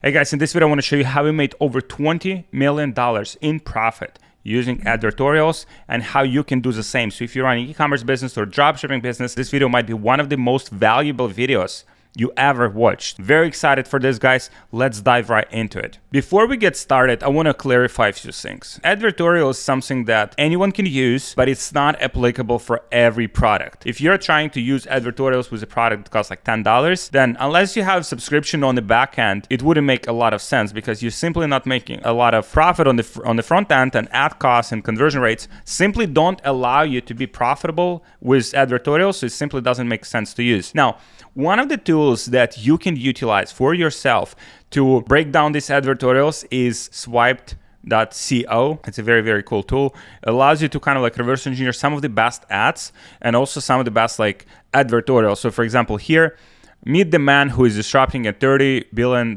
Hey guys, in this video I want to show you how we made over $20 million in profit using advertorials and how you can do the same. So if you're running an e-commerce business or dropshipping business, this video might be one of the most valuable videos you ever watched. Very excited for this, guys. Let's dive right into it. Before we get started, I want to clarify a few things. Advertorial is something that anyone can use, but it's not applicable for every product. If you're trying to use advertorials with a product that costs like $10, then unless you have a subscription on the back end, it wouldn't make a lot of sense because you're simply not making a lot of profit on the front end, and ad costs and conversion rates simply don't allow you to be profitable with advertorials, so it simply doesn't make sense to use. Now, one of the tools that you can utilize for yourself to break down these advertorials is swiped.co. It's a very, very cool tool. It allows you to kind of like reverse engineer some of the best ads and also some of the best like advertorials. So for example, here, meet the man who is disrupting a $30 billion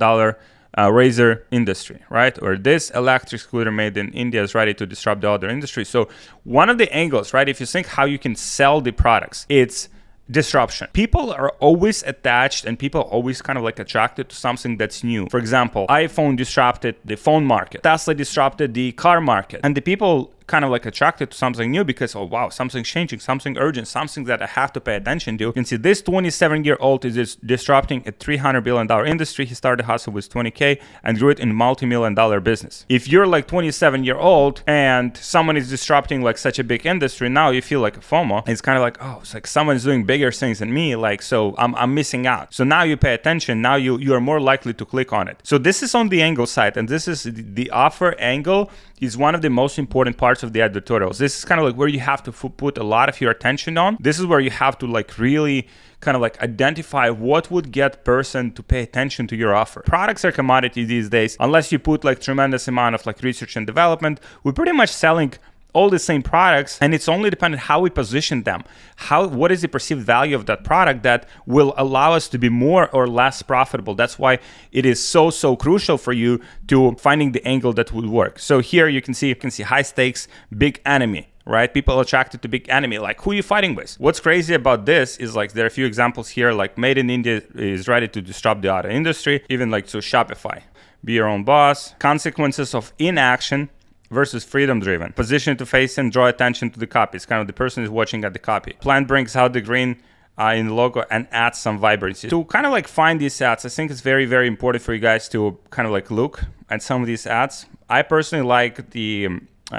razor industry, right? Or this electric scooter made in India is ready to disrupt the other industry. So one of the angles, right? If you think how you can sell the products, it's disruption. People are always attached and people are always kind of like attracted to something that's new. For example, iPhone disrupted the phone market. Tesla disrupted the car market. And the people kind of like attracted to something new because, oh wow, something's changing, something urgent, something that I have to pay attention to. You can see this 27-year-old is disrupting a $300 billion industry. He started hustle with 20K and grew it in multi-million-dollar business. If you're like 27-year-old and someone is disrupting like such a big industry, now you feel like a FOMO. It's kind of like, oh, it's like someone's doing bigger things than me, like, so I'm missing out. So now you pay attention, now you are more likely to click on it. So this is on the angle side, and this is the offer angle is one of the most important parts of the advertorials. This is kind of like where you have to put a lot of your attention on. This is where you have to like really kind of like identify what would get person to pay attention to your offer. Products are commodity these days. Unless you put like tremendous amount of like research and development, we're pretty much selling all the same products, and it's only dependent how we position them. What is the perceived value of that product that will allow us to be more or less profitable. That's why it is so crucial for you to finding the angle that would work. So here you can see high stakes, big enemy, right? People attracted to big enemy, like who are you fighting with? What's crazy about this is like there are a few examples here, like made in India is ready to disrupt the auto industry, even like to Shopify. Be your own boss. Consequences of inaction versus freedom-driven. Position to face and draw attention to the copy. It's kind of the person is watching at the copy. Plant brings out the green in the logo and adds some vibrancy. To kind of like find these ads, I think it's very, very important for you guys to kind of like look at some of these ads. I personally like the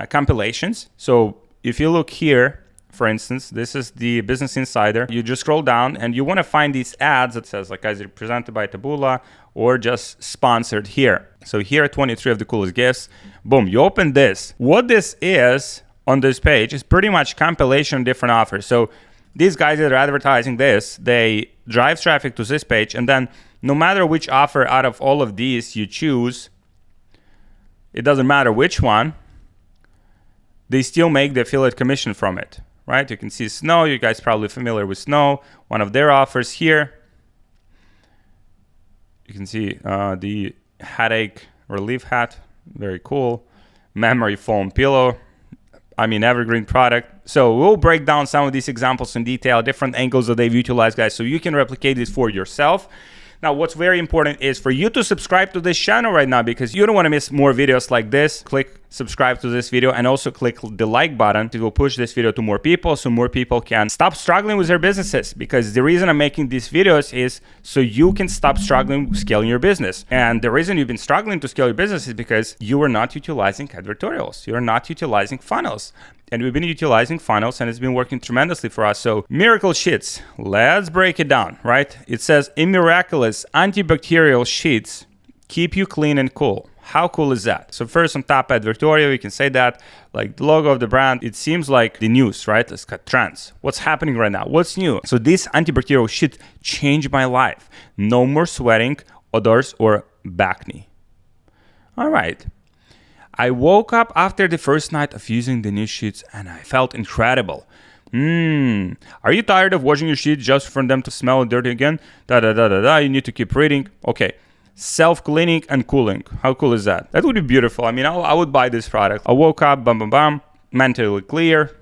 compilations. So if you look here, for instance, this is the Business Insider. You just scroll down and you want to find these ads that says like either presented by Taboola or just sponsored here. So here are 23 of the coolest gifts. Boom, you open this. What this is on this page is pretty much compilation of different offers. So these guys that are advertising this, they drive traffic to this page, and then no matter which offer out of all of these you choose, it doesn't matter which one, they still make the affiliate commission from it, right? You can see Snow, you guys probably familiar with Snow, one of their offers here. You can see the headache relief hat, very cool. Memory foam pillow, evergreen product. So we'll break down some of these examples in detail, different angles that they've utilized, guys, so you can replicate this for yourself. Now, what's very important is for you to subscribe to this channel right now because you don't want to miss more videos like this. Click subscribe to this video and also click the like button. It will push this video to more people so more people can stop struggling with their businesses, because the reason I'm making these videos is so you can stop struggling scaling your business. And the reason you've been struggling to scale your business is because you are not utilizing advertorials. You're not utilizing funnels. And we've been utilizing funnels and it's been working tremendously for us. So miracle sheets, let's break it down, right? It says miraculous antibacterial sheets keep you clean and cool. How cool is that? So first on top advertorial, you can say that like the logo of the brand, it seems like the news, right? It's got trends. What's happening right now? What's new? So this antibacterial sheet changed my life. No more sweating, odors, or acne. All right. I woke up after the first night of using the new sheets and I felt incredible. Are you tired of washing your sheets just for them to smell dirty again? You need to keep reading. Okay. Self-cleaning and cooling. How cool is that? That would be beautiful. I would buy this product. I woke up, mentally clear.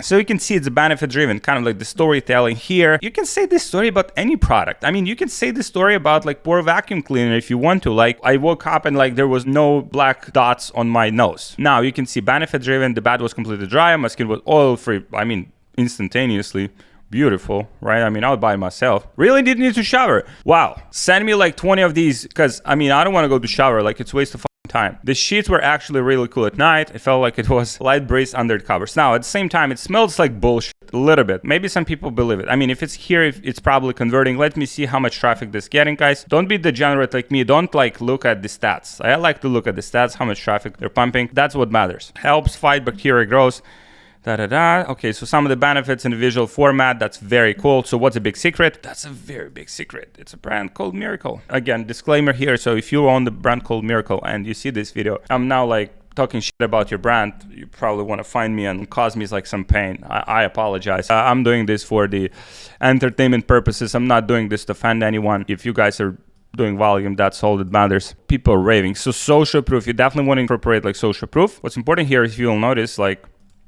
So you can see it's benefit driven, kind of like the storytelling here. You can say this story about any product. I mean, you can say the story about like poor vacuum cleaner if you want to. Like I woke up and like there was no black dots on my nose. Now you can see benefit driven. The bath was completely dry. My skin was oil free. I mean, instantaneously. Beautiful, right? I mean, I would buy it myself. Really didn't need to shower. Wow. Send me like 20 of these because I mean, I don't want to go to shower. Like it's a waste of time. The sheets were actually really cool at night. It felt like it was light breeze under the covers. Now, at the same time, it smells like bullshit a little bit. Maybe some people believe it. I mean, if it's here, it's probably converting. Let me see how much traffic this is getting, guys. Don't be degenerate like me. Don't like look at the stats. I like to look at the stats, how much traffic they're pumping. That's what matters. Helps fight bacteria growth. Okay, so some of the benefits in the visual format, that's very cool. So what's a big secret? That's a very big secret. It's a brand called Miracle. Again, disclaimer here. So if you own the brand called Miracle and you see this video, I'm now like talking shit about your brand. You probably want to find me and cause me like some pain. I apologize. I'm doing this for the entertainment purposes. I'm not doing this to offend anyone. If you guys are doing volume, that's all that matters. People are raving. So social proof, you definitely want to incorporate like social proof. What's important here is you'll notice like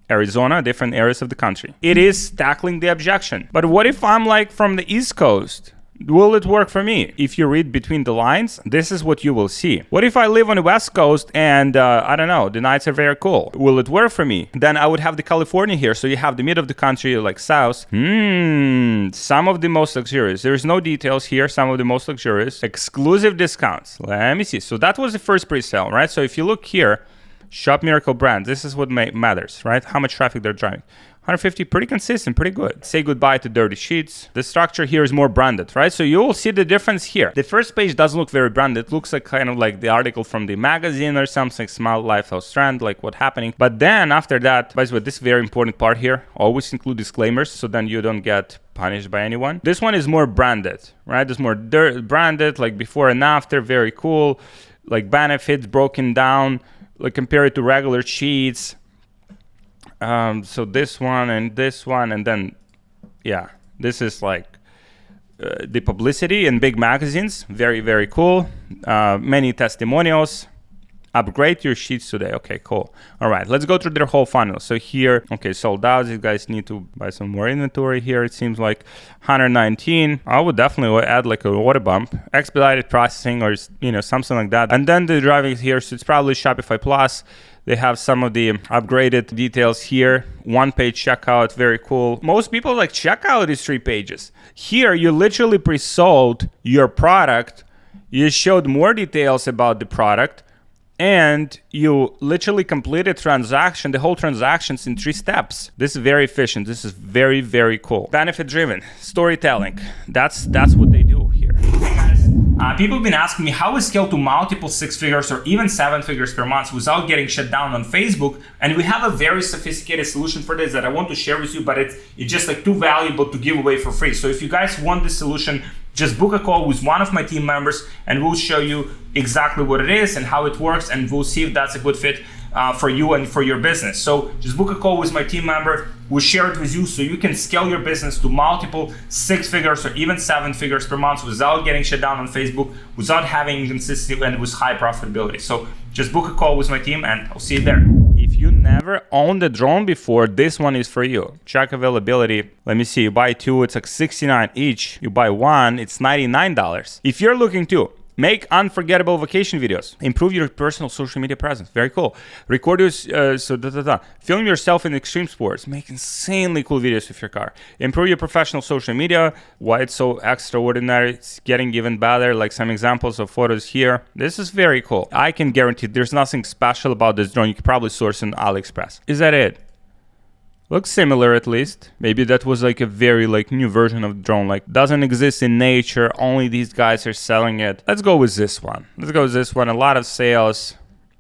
Arizona, different areas of the country. It is tackling the objection. But what if I'm like from the East Coast? Will it work for me? If you read between the lines, this is what you will see. What if I live on the West Coast and I don't know, the nights are very cool? Will it work for me? Then I would have the California here. So you have the mid of the country like South. Some of the most luxurious. There's no details here. Some of the most luxurious. Exclusive discounts. Let me see. So that was the first pre-sale, right? So if you look here, Shop Miracle Brands. This is what matters, right? How much traffic they're driving. 150, pretty consistent, pretty good. Say goodbye to dirty sheets. The structure here is more branded, right? So you will see the difference here. The first page doesn't look very branded. It looks like kind of like the article from the magazine or something, Smile Lifestyle Strand, like what happening. But then after that, by the way, this very important part here, always include disclaimers so then you don't get punished by anyone. This one is more branded, right? It's more branded, like before and after, very cool. Like benefits broken down, like compared to regular sheets. So this one, and then, yeah, this is like the publicity in big magazines. Very, very cool. Many testimonials. Upgrade your sheets today. Okay, cool. All right, let's go through their whole funnel. So here, okay, sold out. You guys need to buy some more inventory here. It seems like 119. I would definitely add like a water bump, expedited processing, or something like that. And then the driving here, so it's probably Shopify Plus. They have some of the upgraded details here. One-page checkout, very cool. Most people like checkout is 3 pages. Here, you literally pre-sold your product. You showed more details about the product. And you literally completed transaction, the whole transactions in 3 steps. This is very efficient. This is very, very cool. Benefit driven, storytelling. That's what they do here. Hey guys, people have been asking me how we scale to multiple 6 figures or even 7 figures per month without getting shut down on Facebook. And we have a very sophisticated solution for this that I want to share with you, but it's just like too valuable to give away for free. So if you guys want this solution, just book a call with one of my team members and we'll show you exactly what it is and how it works, and we'll see if that's a good fit for you and for your business. So just book a call with my team member. We'll share it with you so you can scale your business to multiple 6 figures or even 7 figures per month without getting shut down on Facebook, without having inconsistency, and with high profitability. So just book a call with my team and I'll see you there. If you never owned a drone before, this one is for you. Check availability. Let me see. You buy 2, it's like $69 each. You buy 1, it's $99. If you're looking to make unforgettable vacation videos, improve your personal social media presence, very cool. Record your, film yourself in extreme sports, make insanely cool videos with your car. Improve your professional social media. Why it's so extraordinary, it's getting even better, like some examples of photos here. This is very cool. I can guarantee there's nothing special about this drone. You could probably source on AliExpress. Is that it? Looks similar at least. Maybe that was like a very like new version of the drone, like doesn't exist in nature, only these guys are selling it. Let's go with this one. A lot of sales,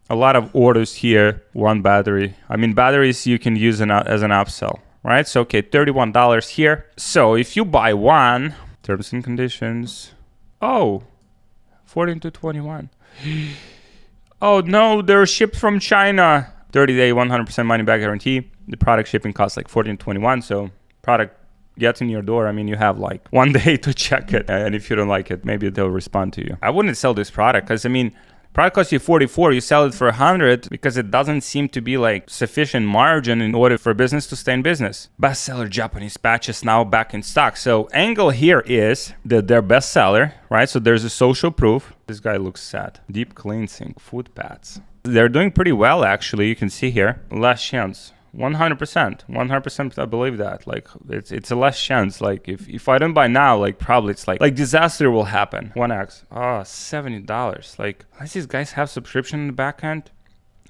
a lot of orders here. 1 battery. I mean, batteries you can use as an upsell, right? So okay, $31 here. So if you buy 1, terms and conditions. Oh, 14 to 21. Oh no, they're shipped from China. 30-day, 100% money back guarantee. The product shipping costs like 14 to 21. So product gets in your door. I mean, you have like 1 day to check it. And if you don't like it, maybe they'll respond to you. I wouldn't sell this product because I mean, Product costs you 44, you sell it for 100 because it doesn't seem to be like sufficient margin in order for business to stay in business. Bestseller Japanese patches now back in stock. So angle here is that they're bestseller, right? So there's a social proof. This guy looks sad. Deep cleansing, foot pads. They're doing pretty well, actually. You can see here, last chance. 100%, I believe that. Like it's a last chance. Like if I don't buy now, like probably it's like disaster will happen. 1x. Oh, $70. Like, does these guys have subscription in the back end?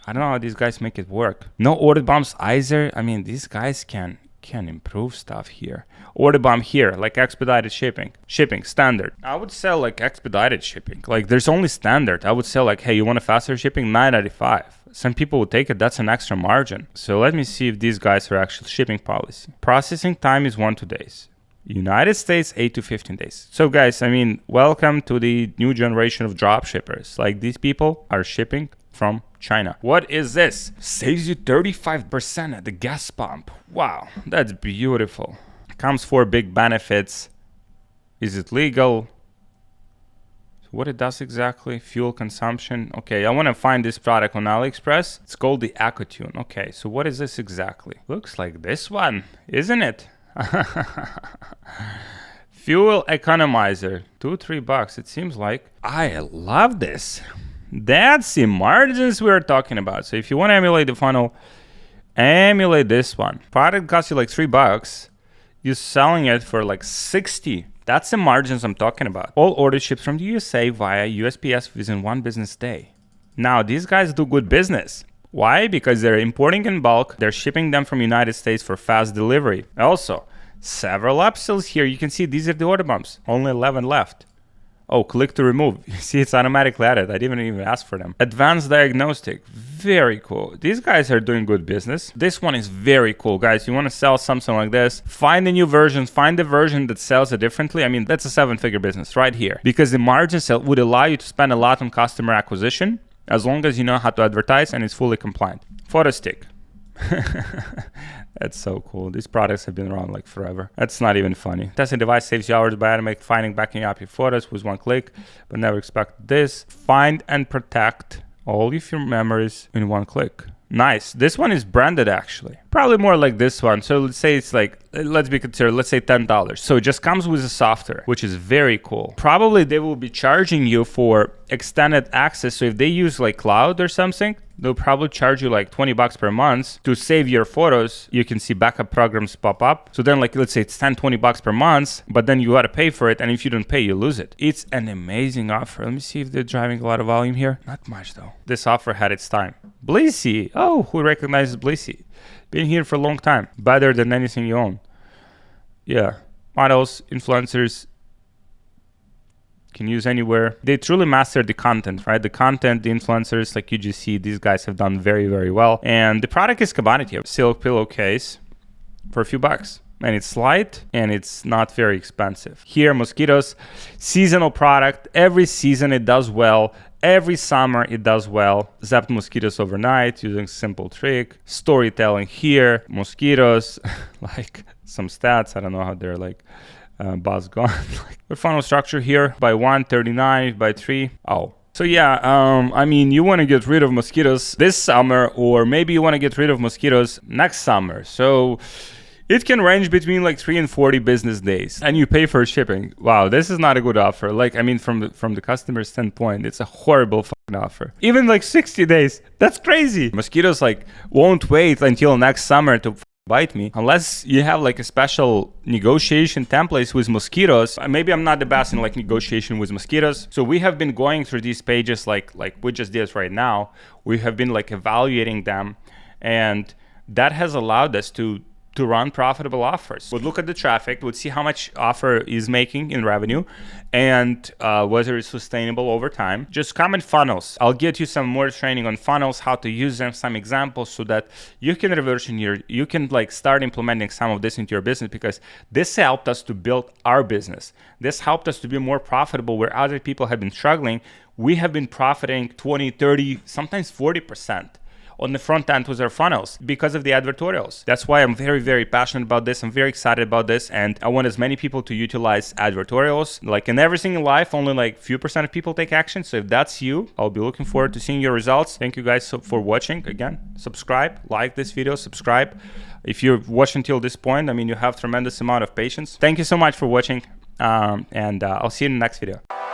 I don't know how these guys make it work. No order bumps either. I mean, these guys can improve stuff here. Order bump here, like expedited shipping. Shipping standard. I would sell like expedited shipping. Like there's only standard. I would sell like, hey, you want a faster shipping? $9.95. Some people would take it. That's an extra margin. So let me see if these guys are actual shipping policy. Processing time is 1 to 2 days. United States 8 to 15 days. So guys, I mean, welcome to the new generation of drop shippers. Like these people are shipping from China. What is this? Saves you 35% at the gas pump. Wow, that's beautiful. Comes for big benefits. Is it legal? What it does exactly? Fuel consumption. Okay, I want to find this product on AliExpress. It's called the EcoTune. Okay, so what is this exactly? Looks like this one, isn't it? Fuel economizer, $2-3. It seems like. I love this. That's the margins we're talking about. So if you want to emulate the funnel, emulate this one. Product costs you like $3. You're selling it for like 60. That's the margins I'm talking about. All orders shipped from the USA via USPS within 1 business day. Now, these guys do good business. Why? Because they're importing in bulk. They're shipping them from United States for fast delivery. Also, several upsells here. You can see these are the order bumps. Only 11 left. Oh, click to remove. You see, it's automatically added. I didn't even ask for them. Advanced diagnostic. Very cool. These guys are doing good business. This one is very cool, guys. You want to sell something like this, find the new versions, find the version that sells it differently. I mean, that's a 7-figure business right here because the margins would allow you to spend a lot on customer acquisition as long as you know how to advertise and it's fully compliant. Photo stick. That's so cool. These products have been around like forever. That's not even funny. Testing device saves you hours by automatic finding, backing up your photos with 1 click, but never expect this. Find and protect all of your memories in 1 click. Nice. This one is branded actually. Probably more like this one. So let's say it's like, let's be considered, let's say $10. So it just comes with a software, which is very cool. Probably they will be charging you for extended access. So if they use like cloud or something, they'll probably charge you like $20 per month to save your photos. You can see backup programs pop up. So then like, let's say it's $10-20 per month, but then you got to pay for it. And if you don't pay, you lose it. It's an amazing offer. Let me see if they're driving a lot of volume here. Not much though. This offer had its time. Blissy. Oh, who recognizes Blissy? Been here for a long time. Better than anything you own. Yeah. Models, influencers, can use anywhere. They truly mastered the content, right? The content, the influencers, like you just see, these guys have done very, very well. And the product is commodity. Silk pillowcase for a few bucks. And it's light and it's not very expensive. Here, mosquitoes, seasonal product. Every season it does well. Every summer it does well. Zapped mosquitoes overnight using simple trick. Storytelling here. Mosquitoes, like some stats. I don't know how they're like buzz gone. The funnel structure here by 139 by 3. Oh. So yeah, I mean, you want to get rid of mosquitoes this summer, or maybe you want to get rid of mosquitoes next summer. So it can range between like 3 and 40 business days, and you pay for shipping. Wow, this is not a good offer. Like, I mean, from the customer standpoint, it's a horrible fucking offer. Even like 60 days, that's crazy. Mosquitoes like won't wait until next summer to bite me unless you have like a special negotiation templates with mosquitoes. Maybe I'm not the best in like negotiation with mosquitoes. So we have been going through these pages like we just did right now. We have been like evaluating them, and that has allowed us to run profitable offers. We'd look at the traffic, we'd see how much offer is making in revenue and whether it's sustainable over time. Just comment funnels. I'll get you some more training on funnels, how to use them, some examples so that you can reverse engineer, you can like start implementing some of this into your business, because this helped us to build our business. This helped us to be more profitable where other people have been struggling. We have been profiting 20, 30, sometimes 40% on the front end with our funnels because of the advertorials. That's why I'm very, very passionate about this. I'm very excited about this, and I want as many people to utilize advertorials. Like in everything in life, only like few percent of people take action. So if that's you, I'll be looking forward to seeing your results. Thank you guys for watching. Again, subscribe, like this video, subscribe. If you've watched until this point, I mean, you have tremendous amount of patience. Thank you so much for watching, and I'll see you in the next video.